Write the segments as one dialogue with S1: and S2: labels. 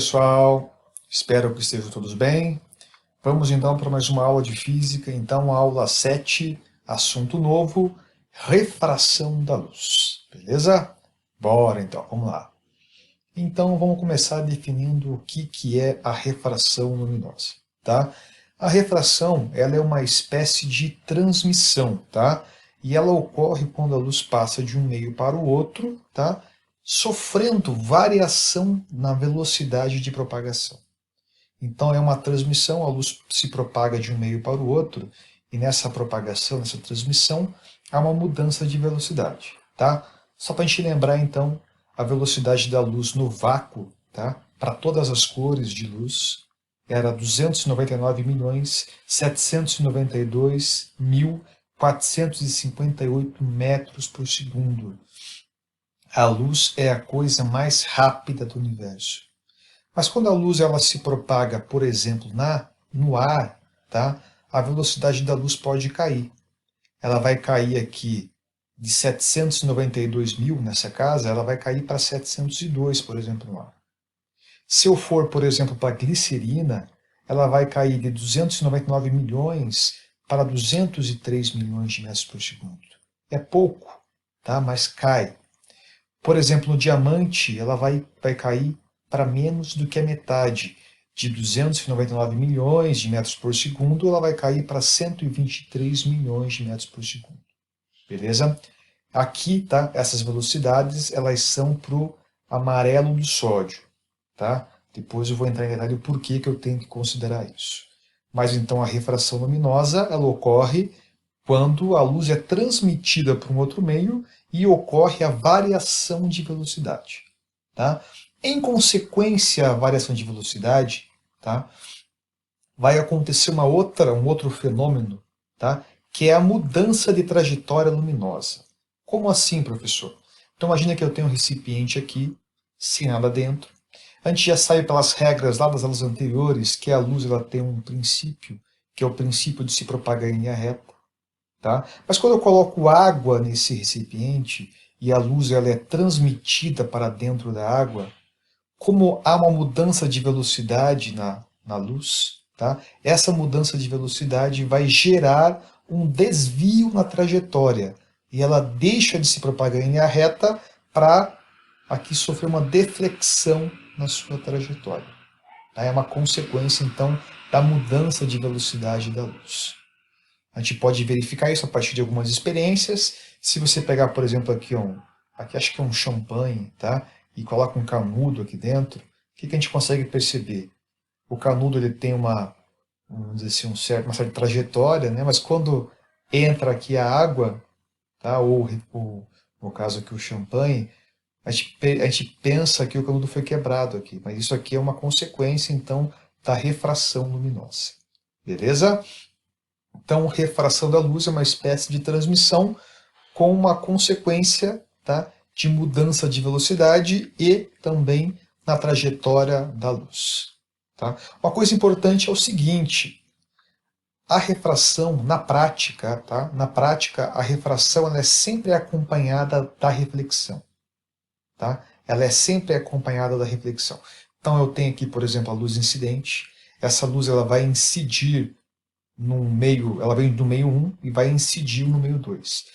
S1: pessoal, espero que estejam todos bem. Vamos então para mais uma aula de física, então aula 7, assunto novo, refração da luz, beleza? Bora então, vamos lá. Então vamos começar definindo o que é a refração luminosa, tá? A refração, ela é uma espécie de transmissão, tá? E ela ocorre quando a luz passa de um meio para o outro, tá? Sofrendo variação na velocidade de propagação. Então é uma transmissão, a luz se propaga de um meio para o outro, e nessa propagação, nessa transmissão, há uma mudança de velocidade, tá? Só para a gente lembrar então, a velocidade da luz no vácuo, tá? Para todas as cores de luz, era 299.792.458 metros por segundo. A luz é a coisa mais rápida do universo. Mas quando a luz ela se propaga, por exemplo, no ar, tá? A velocidade da luz pode cair. Ela vai cair aqui de 792 mil nessa casa, ela vai cair para 702, por exemplo, no ar. Se eu for, por exemplo, para a glicerina, ela vai cair de 299 milhões para 203 milhões de metros por segundo. É pouco, tá? Mas cai. Por exemplo, no diamante, ela vai cair para menos do que a metade. De 299 milhões de metros por segundo, ela vai cair para 123 milhões de metros por segundo. Beleza? Aqui, tá? Essas velocidades, elas são para o amarelo do sódio. Tá? Depois eu vou entrar em detalhe o porquê que eu tenho que considerar isso. Mas então a refração luminosa, ela ocorre quando a luz é transmitida para um outro meio e ocorre a variação de velocidade. Tá? Em consequência à variação de velocidade, tá? Vai acontecer um outro fenômeno, tá? Que é a mudança de trajetória luminosa. Como assim, professor? Então imagina que eu tenho um recipiente aqui, sem nada dentro. A gente já sabe pelas regras lá das aulas anteriores que a luz ela tem um princípio, que é o princípio de se propagar em linha reta. Tá? Mas quando eu coloco água nesse recipiente e a luz ela é transmitida para dentro da água, como há uma mudança de velocidade na luz, tá? Essa mudança de velocidade vai gerar um desvio na trajetória e ela deixa de se propagar em linha reta para aqui sofrer uma deflexão na sua trajetória. Tá? É uma consequência, então, da mudança de velocidade da luz. A gente pode verificar isso a partir de algumas experiências. Se você pegar, por exemplo, aqui acho que é um champanhe, tá? E coloca um canudo aqui dentro, o que a gente consegue perceber? O canudo ele tem vamos dizer assim, uma certa trajetória, né? Mas quando entra aqui a água, tá? Ou no caso aqui o champanhe, a gente pensa que o canudo foi quebrado aqui, mas isso aqui é uma consequência, então, da refração luminosa. Beleza? Então, refração da luz é uma espécie de transmissão com uma consequência, tá, de mudança de velocidade e também na trajetória da luz. Tá? Uma coisa importante é o seguinte, a refração, na prática, tá? Na prática, a refração ela é sempre acompanhada da reflexão. Tá? Ela é sempre acompanhada da reflexão. Então eu tenho aqui, por exemplo, a luz incidente. Essa luz ela vai incidir no meio, ela vem do meio 1 e vai incidir no meio 2.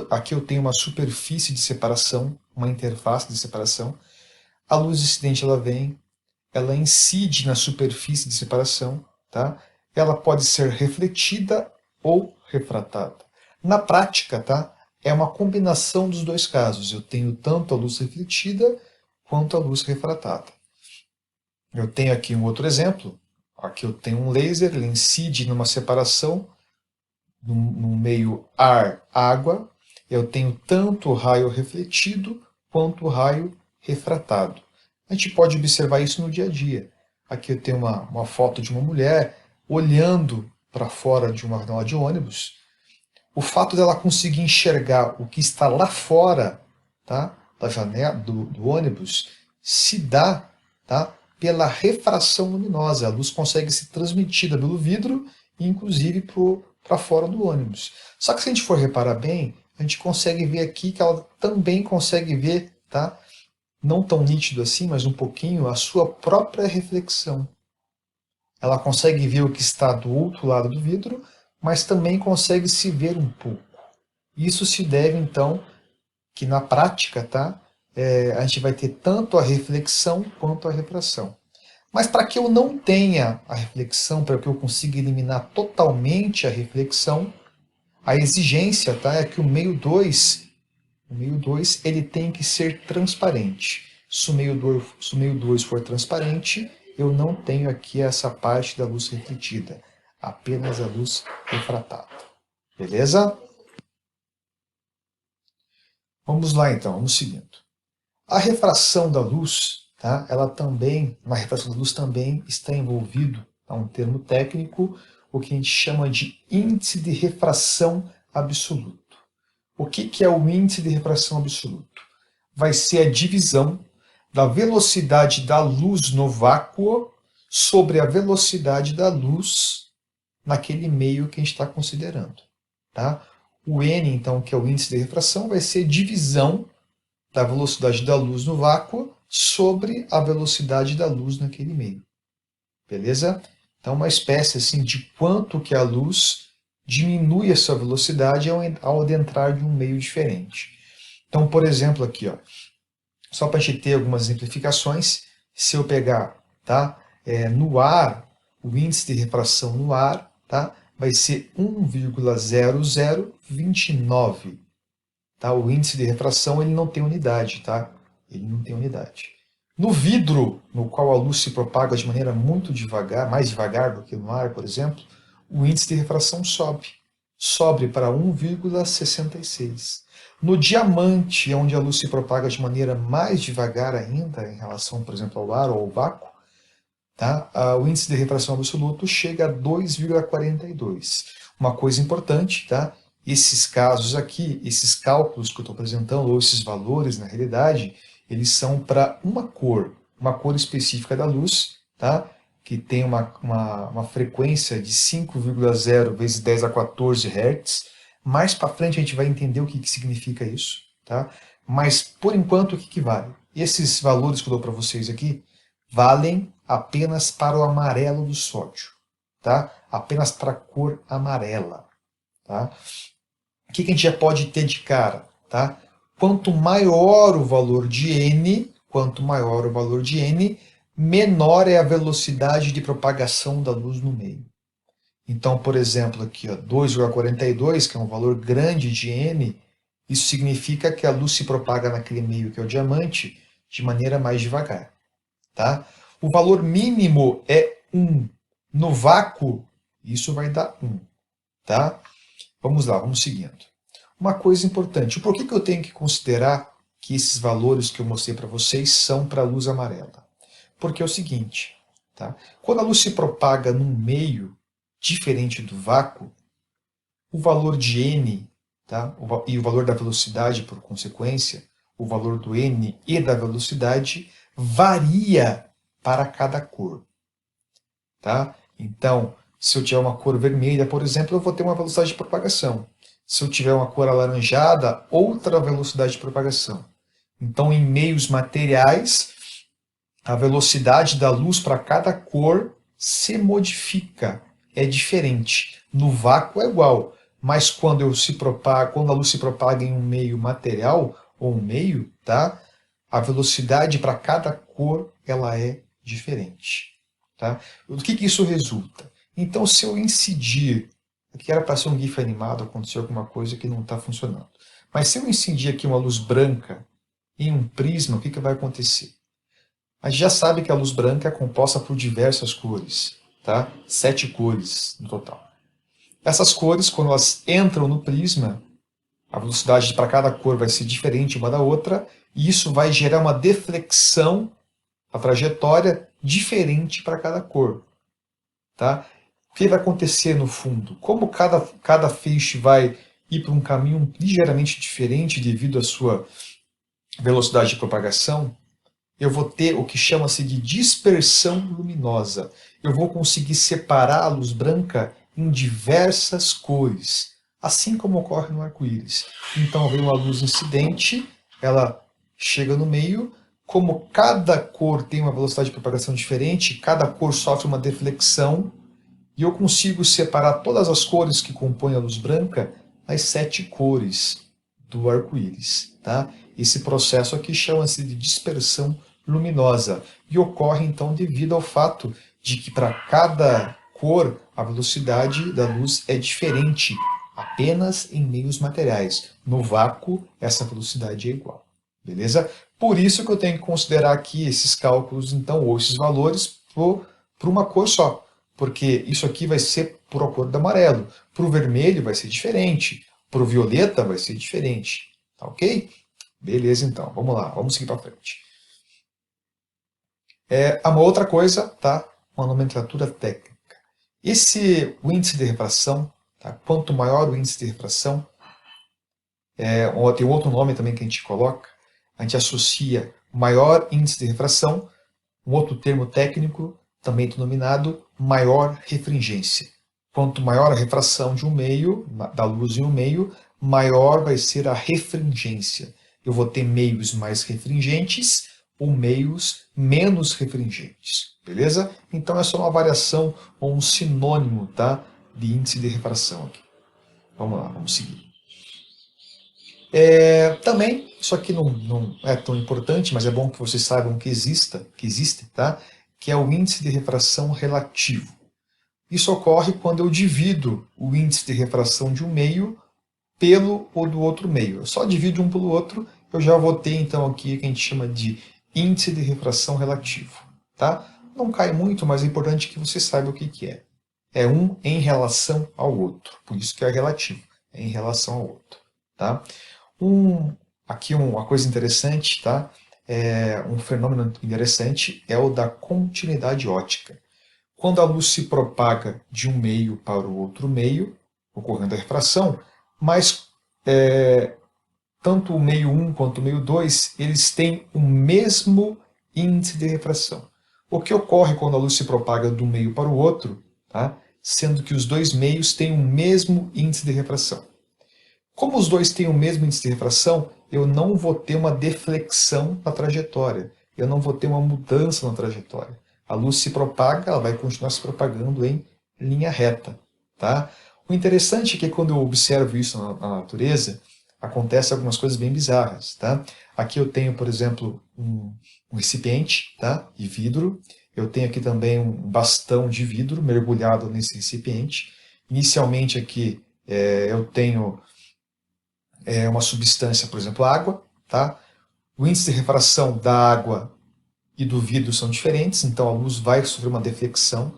S1: Aqui eu tenho uma superfície de separação, uma interface de separação. A luz incidente ela incide na superfície de separação, tá? Ela pode ser refletida ou refratada. Na prática, tá? É uma combinação dos dois casos. Eu tenho tanto a luz refletida quanto a luz refratada. Eu tenho aqui um outro exemplo. Aqui eu tenho um laser, ele incide numa separação no meio ar-água. Eu tenho tanto o raio refletido quanto o raio refratado. A gente pode observar isso no dia a dia. Aqui eu tenho uma foto de uma mulher olhando para fora de uma janela de ônibus. O fato dela conseguir enxergar o que está lá fora, tá, da janela do ônibus se dá, tá, pela refração luminosa. A luz consegue ser transmitida pelo vidro e inclusive para fora do ônibus. Só que se a gente for reparar bem, a gente consegue ver aqui que ela também consegue ver, tá, não tão nítido assim, mas um pouquinho, a sua própria reflexão. Ela consegue ver o que está do outro lado do vidro, mas também consegue se ver um pouco. Isso se deve, então, que na prática, tá? A gente vai ter tanto a reflexão quanto a refração. Mas para que eu não tenha a reflexão, para que eu consiga eliminar totalmente a reflexão, a exigência, tá, é que o meio 2 ele tem que ser transparente. Se o meio 2 for transparente, eu não tenho aqui essa parte da luz refletida, apenas a luz refratada. Beleza? Vamos lá então, vamos seguindo. A refração da luz, tá, na refração da luz também está envolvido, tá, um termo técnico, o que a gente chama de índice de refração absoluto. O que é o índice de refração absoluto? Vai ser a divisão da velocidade da luz no vácuo sobre a velocidade da luz naquele meio que a gente está considerando. Tá? O n, então, que é o índice de refração, vai ser divisão da velocidade da luz no vácuo sobre a velocidade da luz naquele meio. Beleza? Então, uma espécie assim, de quanto que a luz diminui a sua velocidade ao adentrar de um meio diferente. Então, por exemplo, aqui, ó, só para a gente ter algumas exemplificações, se eu pegar, tá, no ar, o índice de refração no ar, tá, vai ser 1,0029. Tá? O índice de refração ele não tem unidade. Tá? Ele não tem unidade. No vidro, no qual a luz se propaga de maneira muito devagar, mais devagar do que no ar, por exemplo, o índice de refração sobe. Sobe para 1,66. No diamante, onde a luz se propaga de maneira mais devagar ainda, em relação, por exemplo, ao ar ou ao vácuo, tá? O índice de refração absoluto chega a 2,42. Uma coisa importante, tá? Esses casos aqui, esses cálculos que eu estou apresentando, ou esses valores, na realidade, eles são para uma cor específica da luz, tá? Que tem uma frequência de 5,0 vezes 10 a 14 Hz. Mais para frente a gente vai entender o que significa isso, tá? Mas, por enquanto, o que vale? Esses valores que eu dou para vocês aqui valem apenas para o amarelo do sódio, tá? Apenas para a cor amarela, tá? O que a gente já pode ter de cara, tá? Quanto maior o valor de n, menor é a velocidade de propagação da luz no meio. Então, por exemplo, aqui, 2,42, que é um valor grande de n, isso significa que a luz se propaga naquele meio que é o diamante de maneira mais devagar. Tá? O valor mínimo é 1. No vácuo, isso vai dar 1. Tá? Vamos lá, vamos seguindo. Uma coisa importante, por que eu tenho que considerar que esses valores que eu mostrei para vocês são para a luz amarela? Porque é o seguinte, tá? Quando a luz se propaga num meio diferente do vácuo, o valor de n, tá? E o valor da velocidade, por consequência, o valor do n e da velocidade varia para cada cor. Tá? Então, se eu tiver uma cor vermelha, por exemplo, eu vou ter uma velocidade de propagação. Se eu tiver uma cor alaranjada, outra velocidade de propagação. Então, em meios materiais, a velocidade da luz para cada cor se modifica, é diferente. No vácuo é igual, mas quando a luz se propaga em um meio material ou um meio, tá? A velocidade para cada cor ela é diferente. Tá? O que isso resulta? Então, se eu incidir, aqui era para ser um GIF animado, aconteceu alguma coisa que não está funcionando. Mas se eu incidir aqui uma luz branca em um prisma, o que vai acontecer? A gente já sabe que a luz branca é composta por diversas cores, tá? 7 cores no total. Essas cores, quando elas entram no prisma, a velocidade para cada cor vai ser diferente uma da outra, e isso vai gerar uma deflexão, a trajetória diferente para cada cor. Tá? O que vai acontecer no fundo? Como cada feixe vai ir para um caminho ligeiramente diferente devido à sua velocidade de propagação, eu vou ter o que chama-se de dispersão luminosa. Eu vou conseguir separar a luz branca em diversas cores, assim como ocorre no arco-íris. Então vem uma luz incidente, ela chega no meio, como cada cor tem uma velocidade de propagação diferente, cada cor sofre uma deflexão, e eu consigo separar todas as cores que compõem a luz branca nas 7 cores do arco-íris. Tá? Esse processo aqui chama-se de dispersão luminosa, e ocorre então devido ao fato de que para cada cor a velocidade da luz é diferente, apenas em meios materiais. No vácuo, essa velocidade é igual. Beleza? Por isso que eu tenho que considerar aqui esses cálculos, então, ou esses valores, para uma cor só. Porque isso aqui vai ser por a cor do amarelo. Para o vermelho vai ser diferente. Para o violeta vai ser diferente. Tá ok? Beleza, então. Vamos lá. Vamos seguir para frente. Uma outra coisa, tá? Uma nomenclatura técnica. O índice de refração, tá? Quanto maior o índice de refração, tem outro nome também que a gente coloca, a gente associa maior índice de refração, um outro termo técnico, também denominado maior refringência. Quanto maior a refração de um meio, da luz em um meio, maior vai ser a refringência. Eu vou ter meios mais refringentes ou meios menos refringentes. Beleza? Então é só uma variação ou um sinônimo, tá, de índice de refração aqui. Vamos lá, vamos seguir. Também, isso aqui não é tão importante, mas é bom que vocês saibam que existe, tá? Que é o índice de refração relativo. Isso ocorre quando eu divido o índice de refração de um meio pelo ou do outro meio. Eu só divido um pelo outro, eu já vou ter então aqui o que a gente chama de índice de refração relativo. Tá? Não cai muito, mas é importante que você saiba o que é. É um em relação ao outro, por isso que é relativo, é em relação ao outro. Tá? Aqui uma coisa interessante, tá? Um fenômeno interessante é o da continuidade óptica. Quando a luz se propaga de um meio para o outro meio, ocorrendo a refração, mas tanto o meio 1 quanto o meio 2, eles têm o mesmo índice de refração. O que ocorre quando a luz se propaga de um meio para o outro, tá? Sendo que os dois meios têm o mesmo índice de refração. Como os dois têm o mesmo índice de refração, eu não vou ter uma deflexão na trajetória, eu não vou ter uma mudança na trajetória. A luz se propaga, ela vai continuar se propagando em linha reta. Tá? O interessante é que quando eu observo isso na natureza, acontecem algumas coisas bem bizarras. Tá? Aqui eu tenho, por exemplo, um recipiente, tá? De vidro. Eu tenho aqui também um bastão de vidro mergulhado nesse recipiente. Inicialmente aqui eu tenho uma substância, por exemplo, água. Tá? O índice de refração da água e do vidro são diferentes, então a luz vai sofrer uma deflexão.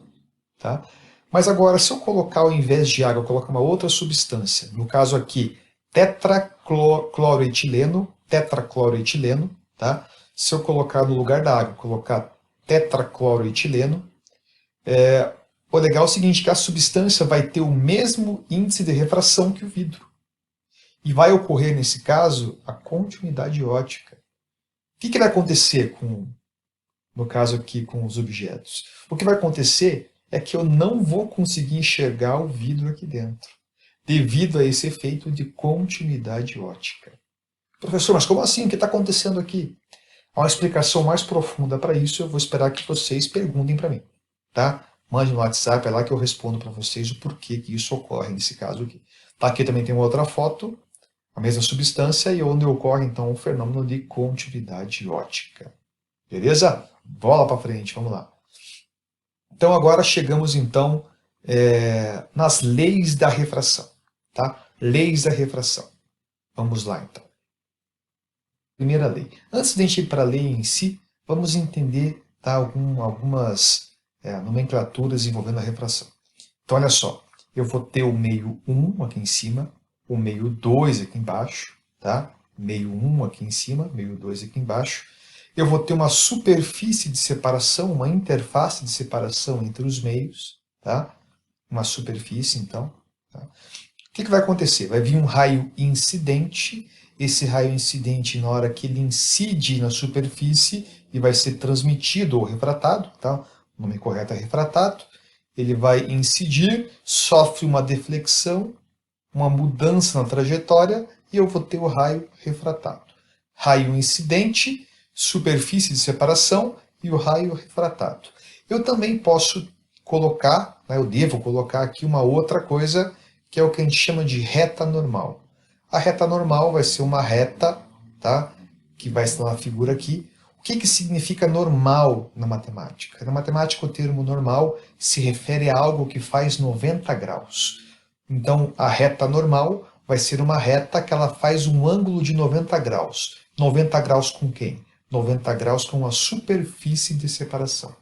S1: Tá? Mas agora, se eu colocar ao invés de água, eu colocar uma outra substância, no caso aqui, tetracloroetileno, tá? Se eu colocar no lugar da água, colocar tetracloroetileno, o legal é o seguinte, que a substância vai ter o mesmo índice de refração que o vidro. E vai ocorrer, nesse caso, a continuidade óptica. O que vai acontecer no caso aqui com os objetos? O que vai acontecer é que eu não vou conseguir enxergar o vidro aqui dentro, devido a esse efeito de continuidade óptica. Professor, mas como assim? O que está acontecendo aqui? Há uma explicação mais profunda para isso, eu vou esperar que vocês perguntem para mim. Tá? Mande no WhatsApp, é lá que eu respondo para vocês o porquê que isso ocorre nesse caso aqui. Tá, aqui também tem uma outra foto, a mesma substância, e onde ocorre então o fenômeno de continuidade óptica. Beleza? Bola para frente, vamos lá. Então agora chegamos então nas leis da refração. Tá? Leis da refração. Vamos lá então. Primeira lei. Antes de a gente ir para a lei em si, vamos entender, tá, algumas nomenclaturas envolvendo a refração. Então olha só, eu vou ter o meio 1 aqui em cima, o meio 2 aqui embaixo, tá? Meio 1 aqui em cima, meio 2 aqui embaixo. Eu vou ter uma superfície de separação, uma interface de separação entre os meios, tá? Uma superfície, então. Tá? O que vai acontecer? Vai vir um raio incidente. Esse raio incidente, na hora que ele incide na superfície e vai ser transmitido ou refratado, tá? O nome correto é refratado. Ele vai incidir, sofre uma deflexão, uma mudança na trajetória e eu vou ter o raio refratado. Raio incidente superfície de separação e o raio refratado. Eu também posso colocar, né, eu devo colocar aqui uma outra coisa, que é o que a gente chama de reta normal. A reta normal vai ser uma reta, tá, que vai estar na figura aqui. O que significa normal na matemática? Na matemática, o termo normal se refere a algo que faz 90 graus. Então, a reta normal vai ser uma reta que ela faz um ângulo de 90 graus. 90 graus com quem? 90 graus com a superfície de separação.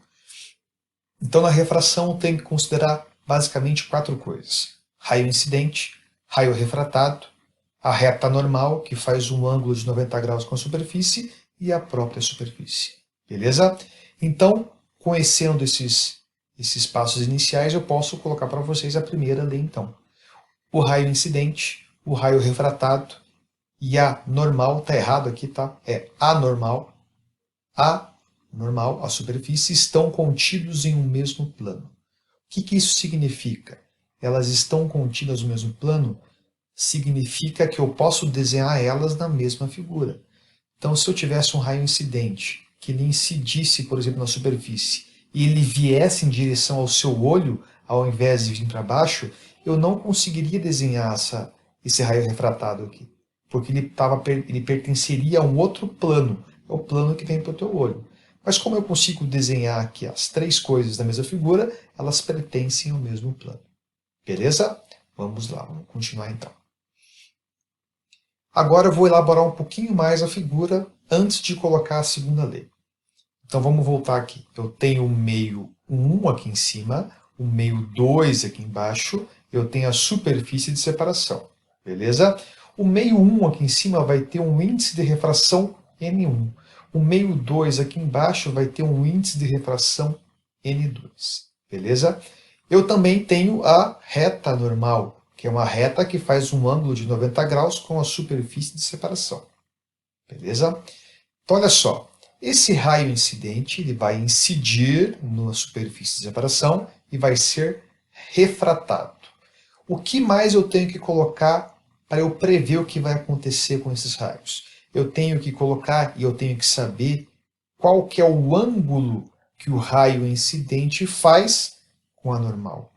S1: Então, na refração, tem que considerar basicamente 4 coisas: raio incidente, raio refratado, a reta normal, que faz um ângulo de 90 graus com a superfície, e a própria superfície. Beleza? Então, conhecendo esses passos iniciais, eu posso colocar para vocês a primeira lei, então. O raio incidente, o raio refratado e a normal, está errado aqui, tá? É anormal. A normal, a superfície, estão contidos em um mesmo plano. O que isso significa? Elas estão contidas no mesmo plano? Significa que eu posso desenhar elas na mesma figura. Então, se eu tivesse um raio incidente, que ele incidisse, por exemplo, na superfície, e ele viesse em direção ao seu olho, ao invés de vir para baixo, eu não conseguiria desenhar esse raio refratado aqui, porque ele pertenceria a um outro plano, é o plano que vem para o teu olho. Mas como eu consigo desenhar aqui as 3 coisas da mesma figura, elas pertencem ao mesmo plano. Beleza? Vamos lá, vamos continuar então. Agora eu vou elaborar um pouquinho mais a figura antes de colocar a segunda lei. Então vamos voltar aqui. Eu tenho o meio 1 aqui em cima, o meio 2 aqui embaixo, eu tenho a superfície de separação. Beleza? O meio 1 aqui em cima vai ter um índice de refração N1. O meio 2 aqui embaixo vai ter um índice de refração N2. Beleza? Eu também tenho a reta normal, que é uma reta que faz um ângulo de 90 graus com a superfície de separação. Beleza? Então, olha só. Esse raio incidente ele vai incidir na superfície de separação e vai ser refratado. O que mais eu tenho que colocar para eu prever o que vai acontecer com esses raios? Eu tenho que colocar e eu tenho que saber qual que é o ângulo que o raio incidente faz com a normal.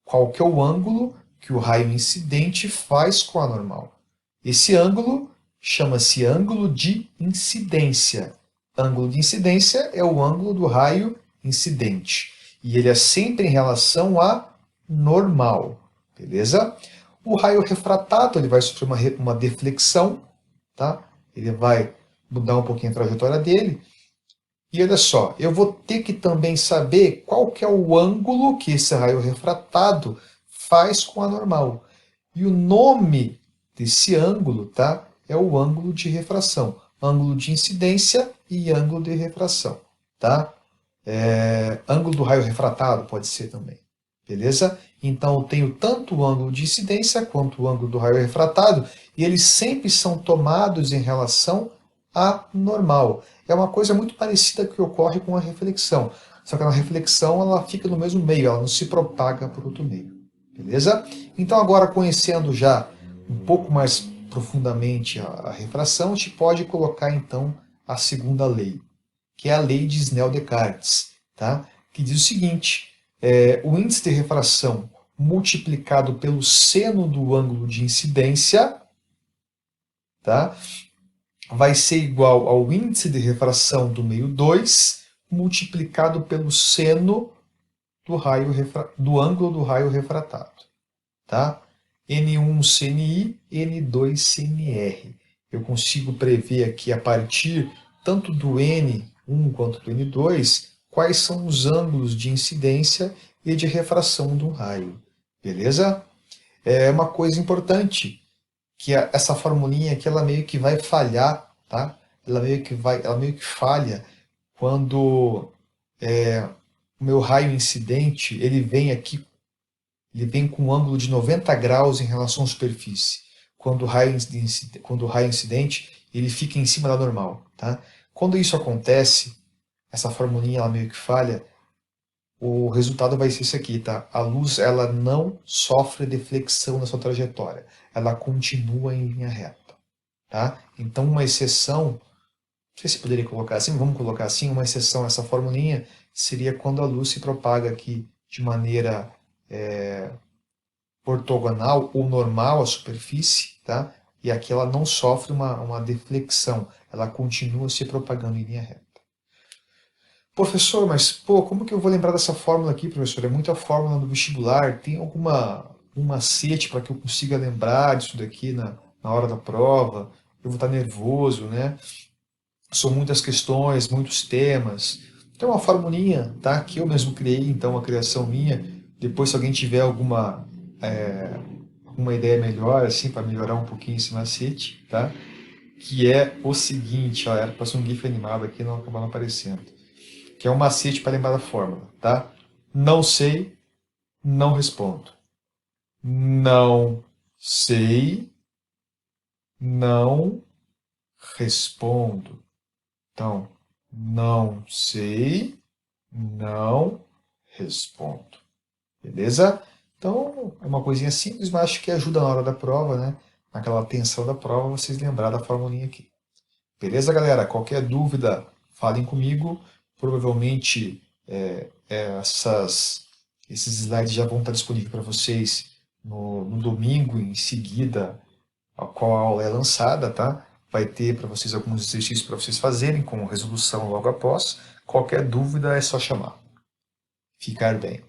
S1: Qual que é o ângulo que o raio incidente faz com a normal. Esse ângulo chama-se ângulo de incidência. Ângulo de incidência é o ângulo do raio incidente. E ele é sempre em relação à normal. Beleza? O raio refratado ele vai sofrer uma deflexão. Tá? Ele vai mudar um pouquinho a trajetória dele. E olha só, eu vou ter que também saber qual que é o ângulo que esse raio refratado faz com a normal. E o nome desse ângulo, tá, é o ângulo de refração. Ângulo de incidência e ângulo de refração. Tá? Ângulo do raio refratado pode ser também. Beleza? Então eu tenho tanto o ângulo de incidência quanto o ângulo do raio refratado, e eles sempre são tomados em relação à normal. É uma coisa muito parecida que ocorre com a reflexão. Só que a reflexão ela fica no mesmo meio, ela não se propaga para outro meio. Beleza? Então agora conhecendo já um pouco mais profundamente a refração, a gente pode colocar então a segunda lei, que é a lei de Snell-Descartes, tá? Que diz o seguinte: o índice de refração multiplicado pelo seno do ângulo de incidência, tá, vai ser igual ao índice de refração do meio 2 multiplicado pelo seno do ângulo do raio refratado. Tá? N1 CNI, N2 CNR. Eu consigo prever aqui a partir tanto do N1 quanto do N2 quais são os ângulos de incidência e de refração do raio. Beleza? É uma coisa importante, que essa formulinha aqui ela meio que vai falhar, tá? Ela meio que falha quando o meu raio incidente ele vem com um ângulo de 90 graus em relação à superfície. Quando o raio incidente ele fica em cima da normal, tá? Quando isso acontece, essa formulinha ela meio que falha, o resultado vai ser isso aqui, tá? A luz ela não sofre deflexão na sua trajetória, ela continua em linha reta, tá? Então uma exceção sei se poderia colocar assim, vamos colocar assim, uma exceção a essa formulinha seria quando a luz se propaga aqui de maneira ortogonal ou normal à superfície, tá? E aqui ela não sofre uma deflexão, ela continua se propagando em linha reta. Professor, mas pô, como que eu vou lembrar dessa fórmula aqui, professor? É muita fórmula no vestibular, tem um macete para que eu consiga lembrar disso daqui na hora da prova? Eu vou estar nervoso, né? São muitas questões, muitos temas. Tem uma formulinha, tá? Que eu mesmo criei, então, uma criação minha. Depois, se alguém tiver uma ideia melhor, assim, para melhorar um pouquinho esse macete, tá? Que é o seguinte, ó, era para ser um GIF animado aqui, não acabou não aparecendo. Que é um macete para lembrar da fórmula, tá? Não sei, não respondo. Não sei, não respondo. Então, não sei, não respondo. Beleza? Então, é uma coisinha simples, mas acho que ajuda na hora da prova, né? Naquela tensão da prova, vocês lembrar da formulinha aqui. Beleza, galera? Qualquer dúvida, falem comigo. Provavelmente esses slides já vão estar disponíveis para vocês no domingo em seguida a qual a aula é lançada, tá? Vai ter para vocês alguns exercícios para vocês fazerem com resolução logo após. Qualquer dúvida é só chamar. Ficar bem.